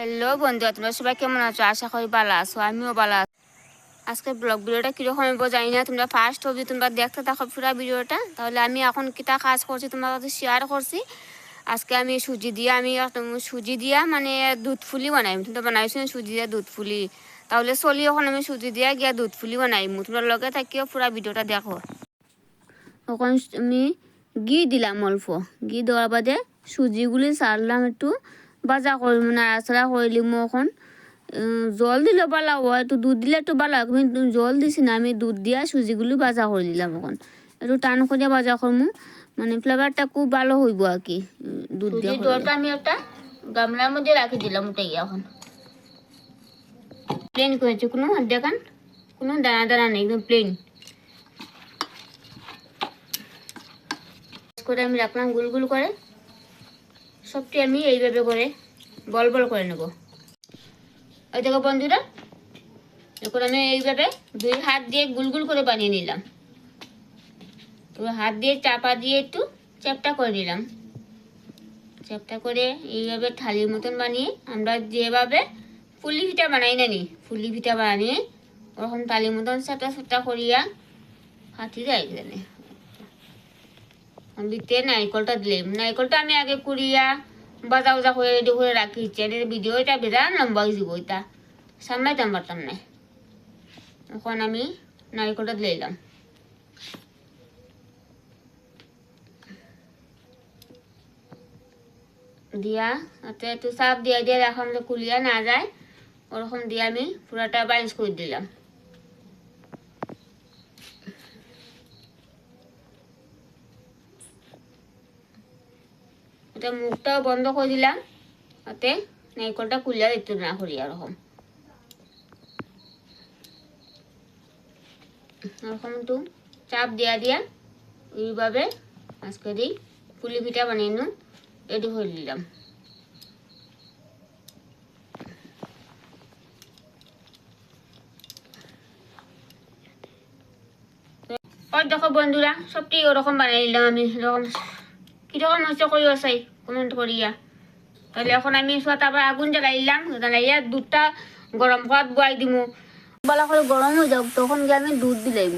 Hello বন্ধুরা, তোমরা সবাই কেমন আছো? আশা করি ভালো আছো, আমিও ভালো আছি। আজকের ব্লগ ভিডিওটা কীরকম হবে জানি না, তোমরা ফার্স্ট অবধি তোমরা দেখতে থাকো পুরো ভিডিওটা। তাহলে আমি এখন কিতা কাজ করছি তোমার সাথে শেয়ার করছি। আজকে আমি সুজি দিয়া মানে দুধ ফুলি বানাই। তোমরা বানাইছো সুজি দিয়া দুধ ফুলি, তাহলে চলি এখন আমি সুজি দিয়া গিয়া দুধ ফুলি বানাই। তোমরা লগে থাকিও পুরো ভিডিওটা দেখো। এখন আমি ঘি দিলাম অল্প, ঘি দেওয়ার বাদে সুজিগুলি ছাড়লাম, একটু ভাজা করি নাড়াচাড়া করলি। এখন জল দিলে ভালো হয়, একটু দুধ দিলে একটু ভালো হয়, কিন্তু জল দিছি না, আমি দুধ দিয়া সুজিগুলি ভাজা করে দিলাম। এখন একটু টান করে ভাজা করবো, মানে ফ্লেভারটা খুব ভালো হইব আর কি। দুধ দিয়ে জলটা আমি একটা গামলার মধ্যে রাখি দিলাম, ওটাই এখন প্লেন করেছি, কোনো দেখান কোনো দানা দানা নেই, একদম প্লেন করে আমি রাখলাম। গুল গুল করে সবটি আমি এইভাবে করে বল বল করে নেব। ওই দেখো বন্ধুরা, এখন আমি এইভাবে দুই হাত দিয়ে গুল গুল করে বানিয়ে নিলাম। তো হাত দিয়ে চাপা দিয়ে একটু চ্যাপটা করে নিলাম। চ্যাপটা করে এইভাবে থালির মতন বানিয়ে আমরা যেভাবে ফুলি পিঠা বানাই না নি, ফুলি পিঠা বানিয়ে ওরকম থালির মতন চ্যাপটা চ্যাপটা করিয়া ফাটি যায়। ভিতরে নারিকলটা দিলাম। নারিকলটা আমি আগে কুড়িয়া বাজা বাজা করে রেডি করে রাখি। ভিডিও এটা বিরাট লম্বা হয়ে যাব, এটা সামলাইতাম পারতাম না। এখন আমি নারিকলটা দিলাম, দিয়া একটু চাপ দিয়া দিয়ে রাখলাম যে কুলিয়া না যায়, ওরকম দিয়ে আমি পুরাটা বাইন্স করে দিলাম। এটা মুখটাও বন্ধ করে দিলাম, যাতে নারিকলটা কুলিয়া দিত না করিয়া। ওরকম একটু চাপ দিয়া দিয়া এইভাবে আজকে দিই পুলি পিঠা বানিয়ে রেডি করে দিলাম। ওই দেখো বন্ধুরা, সবটি ওরকম বানিয়ে নিলাম আমি। এরকম কীরকম হচ্ছে করিও চাই কমেন্ট করিয়া। তাহলে এখন আমি তারপর আগুন জ্বালাইলাম, জ্বালাইয়া দুধটা গরম করাত বয়াই দিব। ভালো করে গরম হয়ে যাক, তখন গিয়ে আমি দুধ দিলাইব।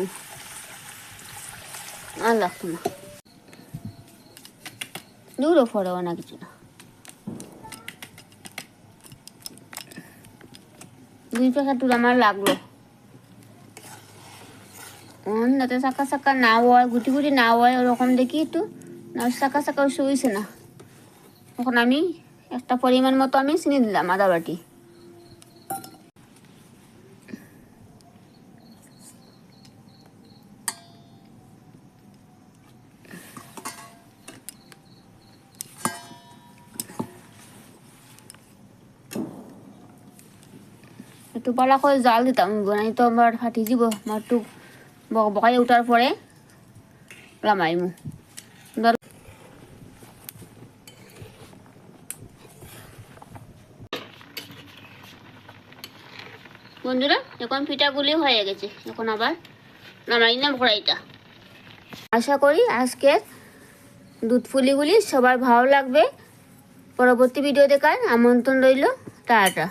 আর লাগতো না, দুধও ফোড়াবো না, কিছু না। দুই প্যাকেট দুধ আমার লাগলো। যাতে চাকা চাকা না হয়, গুটি গুটি না হয়, ওরকম দেখি একটু না, চাকা চাকা শুইছে না। এখন আমি একটা পরিমাণ মতো আমি চিনি দিলাম, আদা বাটি। একটু পালা করে জাল দিতাম, নাই তো আমার ফাটি যাব। আমার একটু বকাই উঠার পরে লামাইমু। বন্ধুরা, এখন পিঠাগুলি হয়ে গেছে, এখন আবার নামাই না কড়াইটা। আশা করি আজকের দুধ ফুলিগুলি সবার ভালো লাগবে। পরবর্তী ভিডিও দেখার আমন্ত্রণ রইল। টাটা।